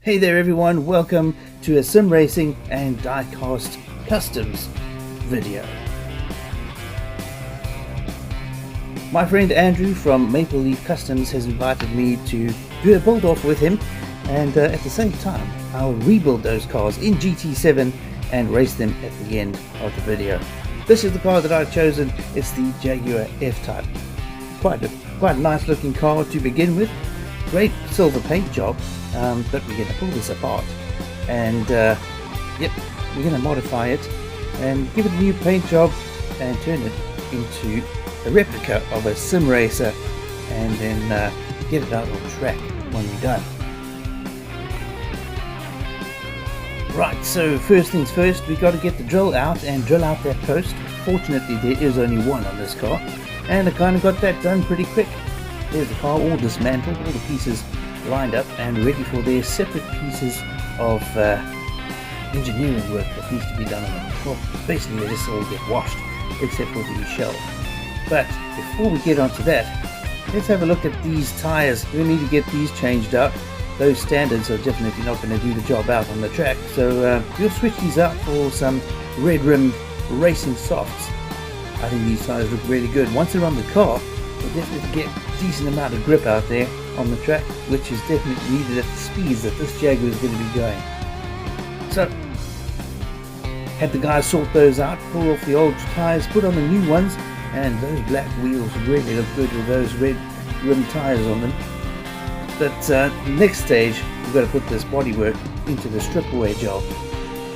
Hey there everyone, welcome to a sim racing and diecast customs video. My friend Andrew from Maple Leaf Customs has invited me to do a build off with him, and at the same time I'll rebuild those cars in GT7 and race them at the end of the video. This is the car that I've chosen. It's the Jaguar F-Type. Quite a nice looking car to begin with. Great silver paint job. But we're going to pull this apart and yep, we're going to modify it and give it a new paint job and turn it into a replica of a sim racer, and then get it out on track when we're done. Right, so first things first, we got to get the drill out and drill out that post. Fortunately there is only one on this car, and I kind of got that done pretty quick. There's the car all dismantled, all the pieces lined up and ready for their separate pieces of engineering work that needs to be done on them. Well, basically they just all get washed except for the shell. But before we get onto that, let's have a look at these tires. We need to get these changed out. Those standards are definitely not going to do the job out on the track, so we'll switch these out for some red rim racing softs. I think these tires look really good. Once they're on the car, we'll definitely get a decent amount of grip out there on the track, which is definitely needed at the speeds that this Jaguar is going to be going. So, had the guys sort those out, pull off the old tyres, put on the new ones, and those black wheels really look good with those red rim tyres on them. But the next stage, we've got to put this bodywork into the strip away job.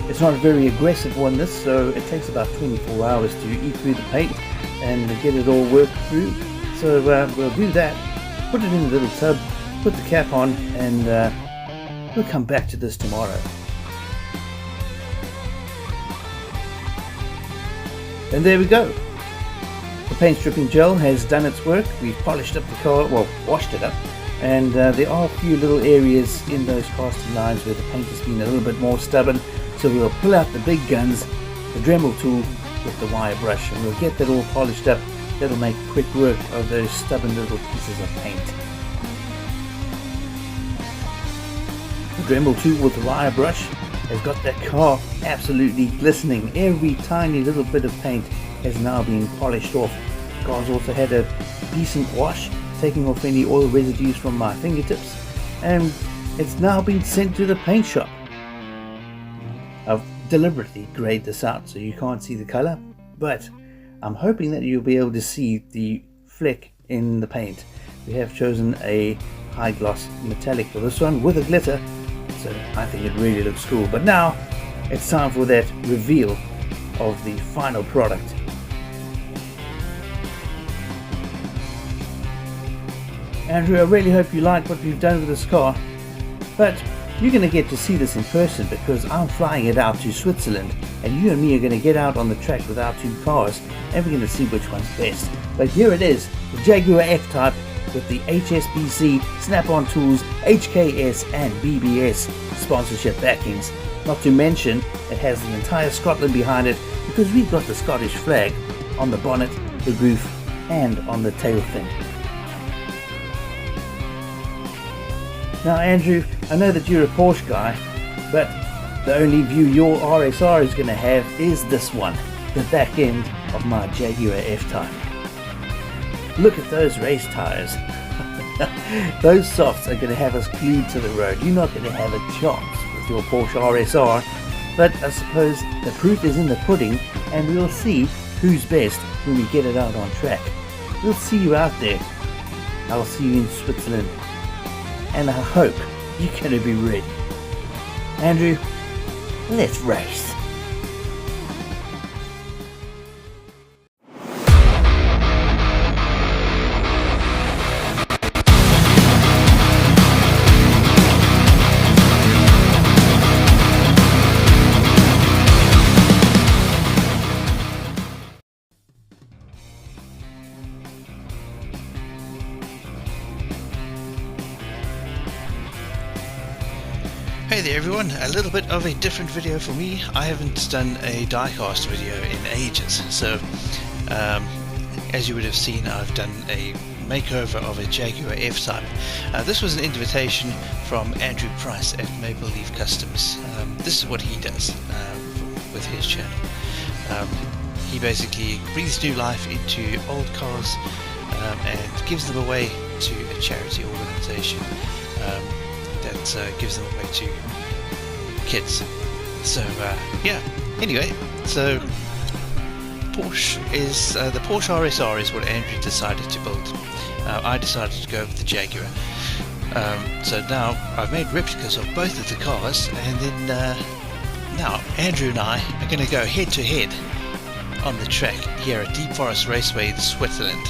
It's not a very aggressive one, this, so it takes about 24 hours to eat through the paint and get it all worked through. So we'll do that, put it in a little tub, put the cap on, and we'll come back to this tomorrow. And there we go. The paint stripping gel has done its work. We've polished up the car, well, washed it up, and there are a few little areas in those casting lines where the paint has been a little bit more stubborn. So we'll pull out the big guns, the Dremel tool with the wire brush, and we'll get that all polished up. That'll make quick work of those stubborn little pieces of paint. The Dremel tool with the wire brush has got that car absolutely glistening. Every tiny little bit of paint has now been polished off. The car's also had a decent wash, taking off any oil residues from my fingertips, and it's now been sent to the paint shop. I've deliberately grayed this out so you can't see the color, but I'm hoping that you'll be able to see the fleck in the paint. We have chosen a high gloss metallic for this one with a glitter, so I think it really looks cool. But now it's time for that reveal of the final product. Andrew, I really hope you like what we've done with this car, but you're going to get to see this in person because I'm flying it out to Switzerland, and you and me are going to get out on the track with our two cars, and we're going to see which one's best. But here it is, the Jaguar F-Type with the HSBC, Snap-on Tools, HKS and BBS sponsorship backings. Not to mention, it has the entire Scotland behind it because we've got the Scottish flag on the bonnet, the roof and on the tail fin. Now Andrew, I know that you're a Porsche guy, but the only view your RSR is going to have is this one, the back end of my Jaguar F-Type. Look at those race tires. Those softs are going to have us glued to the road. You're not going to have a chance with your Porsche RSR, but I suppose the proof is in the pudding, and we'll see who's best when we get it out on track. We'll see you out there. I'll see you in Switzerland. And I hope you're going to be ready. Andrew, let's race. Hey there everyone, a little bit of a different video for me. I haven't done a diecast video in ages, so as you would have seen, I've done a makeover of a Jaguar F-Type. This was an invitation from Andrew Price at Maple Leaf Customs. This is what he does with his channel. He basically breathes new life into old cars and gives them away to a charity organisation that gives them away to kids. So yeah, anyway, so Porsche is the Porsche RSR is what Andrew decided to build. I decided to go with the Jaguar. So now I've made replicas of both of the cars, and then now Andrew and I are going to go head to head on the track here at Deep Forest Raceway in Switzerland.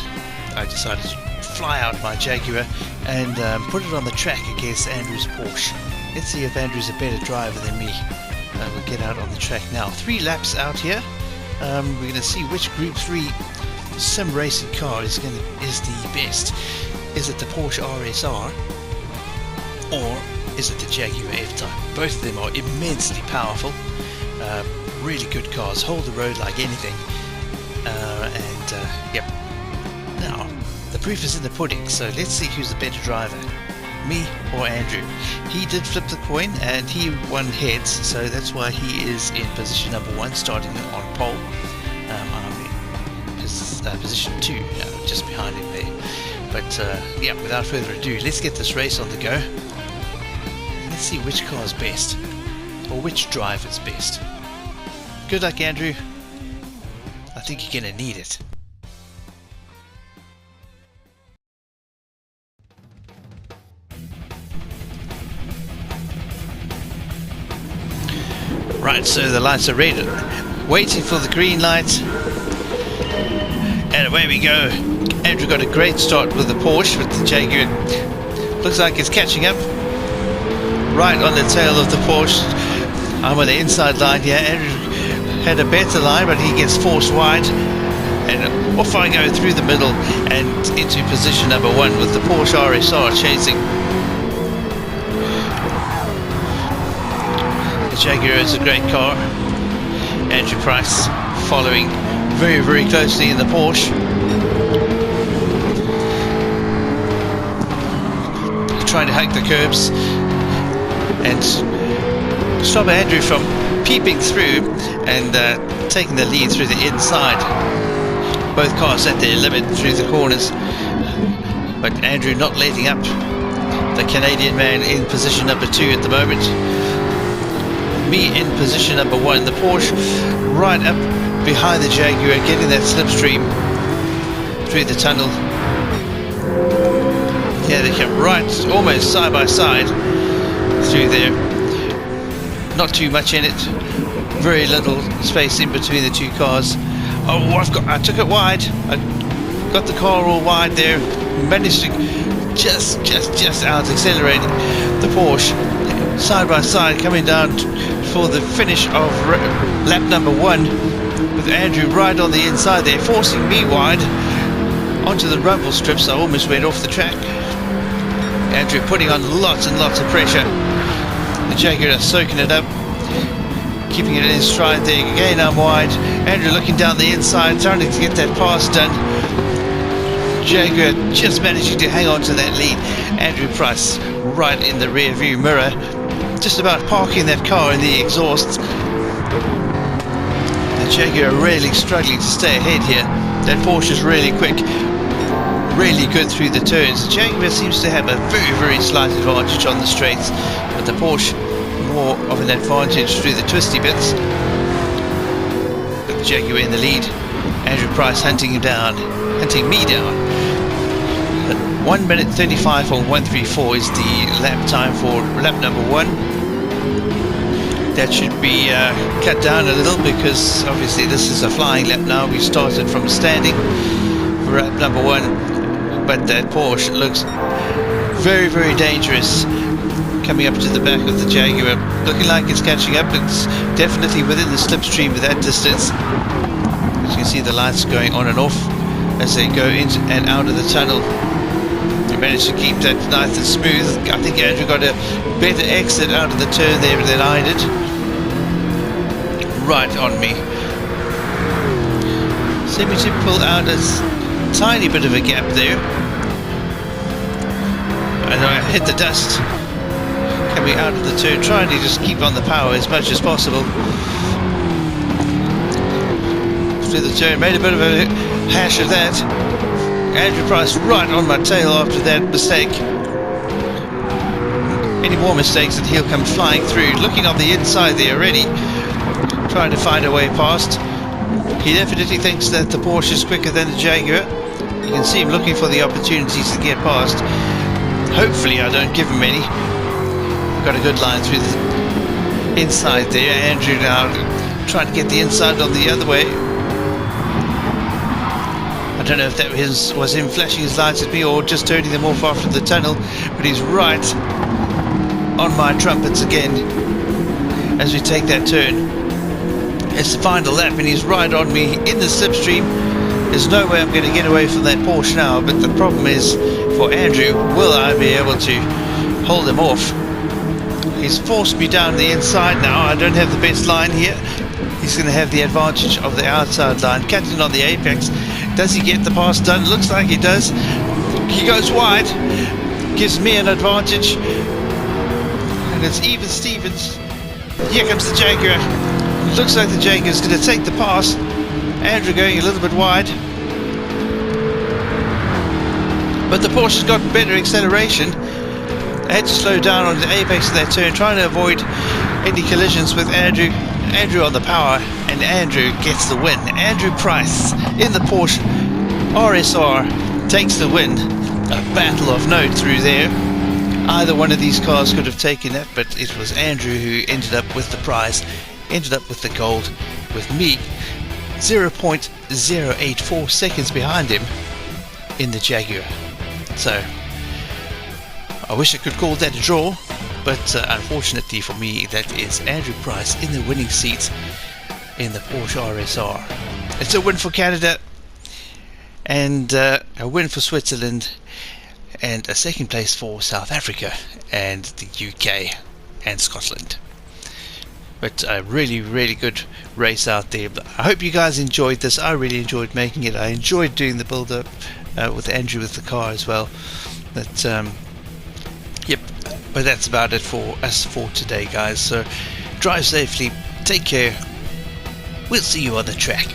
I decided to fly out my Jaguar and put it on the track against Andrew's Porsche. Let's see if Andrew's a better driver than me. We'll get out on the track now. 3 laps out here. We're going to see which Group 3 sim racing car is the best. Is it the Porsche RSR or is it the Jaguar F-Type? Both of them are immensely powerful, really good cars, hold the road like anything, yep. Now the proof is in the pudding, so let's see who's the better driver, me or Andrew. He did flip the coin and he won heads, so that's why he is in position number 1, starting on pole. I'm in position 2, just behind him there. But yeah, without further ado, let's get this race on the go. Let's see which car's best, or which driver's best. Good luck, Andrew. I think you're gonna need it. Right, so the lights are red, waiting for the green light, and away we go. Andrew got a great start with the Porsche, with the Jaguar. Looks like it's catching up. Right on the tail of the Porsche. I'm on the inside line here. Andrew had a better line, but he gets forced wide. And off I go through the middle and into position number 1 with the Porsche RSR chasing. The Jaguar is a great car. Andrew Price following very, very closely in the Porsche. Trying to hug the curbs and stop Andrew from peeping through and taking the lead through the inside. Both cars at their limit through the corners, but Andrew not letting up. The Canadian man in position number 2 at the moment. Me in position number 1. The Porsche right up behind the Jaguar, getting that slipstream through the tunnel. Yeah, they come right, almost side by side through there. Not too much in it. Very little space in between the 2 cars. Oh, I took it wide. I got the car all wide there. Managed to just out accelerate the Porsche. Side by side, coming down for the finish of lap number 1, with Andrew right on the inside there, forcing me wide onto the rumble strips. I almost went off the track. Andrew putting on lots and lots of pressure. The Jaguar soaking it up, keeping it in stride there. Again, I'm wide. Andrew looking down the inside, trying to get that pass done. Jaguar just managing to hang on to that lead. Andrew Price right in the rear view mirror, just about parking that car in the exhaust. The Jaguar really struggling to stay ahead here. That Porsche is really quick, really good through the turns. The Jaguar seems to have a very, very slight advantage on the straights, but the Porsche more of an advantage through the twisty bits. But the Jaguar in the lead. Andrew Price hunting me down. 1 minute 35 or 1:34 is the lap time for lap number 1. That should be cut down a little, because obviously this is a flying lap now. We started from standing for lap number 1, but that Porsche looks very, very dangerous coming up to the back of the Jaguar. Looking like it's catching up. It's definitely within the slipstream with that distance. As you can see, the lights going on and off as they go in and out of the tunnel. They managed to keep that nice and smooth. I think Andrew got a better exit out of the turn there than I did. Right on me. Seeming to pull out a tiny bit of a gap there. and I hit the dust coming out of the turn, trying to just keep on the power as much as possible. Through the turn, made a bit of a hash of that. Andrew Price right on my tail after that mistake. Any more mistakes and he'll come flying through. Looking on the inside there already, trying to find a way past. He definitely thinks that the Porsche is quicker than the Jaguar. You can see him looking for the opportunities to get past. Hopefully I don't give him any. Got a good line through the inside there. Andrew now trying to get the inside on the other way. I don't know if that was him flashing his lights at me or just turning them off after the tunnel, but he's right on my trumpets again as we take that turn. It's the final lap and he's right on me in the slipstream. There's no way I'm going to get away from that Porsche now, but the problem is for Andrew, will I be able to hold him off? He's forced me down the inside now. I don't have the best line here. He's going to have the advantage of the outside line. Catching on the apex. Does he get the pass done? Looks like he does. He goes wide. Gives me an advantage. And it's even Stevens. Here comes the Jaguar. Looks like the Jaguar is going to take the pass. Andrew going a little bit wide. But the Porsche's got better acceleration. I had to slow down on the apex of that turn, trying to avoid any collisions with Andrew. Andrew on the power, and Andrew gets the win. Andrew Price in the Porsche RSR takes the win. A battle of note through there. Either one of these cars could have taken it, but it was Andrew who ended up with the prize, ended up with the gold, with me 0.084 seconds behind him in the Jaguar. So I wish I could call that a draw, but unfortunately for me, that is Andrew Price in the winning seat in the Porsche RSR. It's a win for Canada, and a win for Switzerland, and a second place for South Africa and the UK and Scotland. But a really, really good race out there. I hope you guys enjoyed this. I really enjoyed making it. I enjoyed doing the build-up with Andrew with the car as well. But yep, but that's about it for us for today, guys. So drive safely, take care. We'll see you on the track.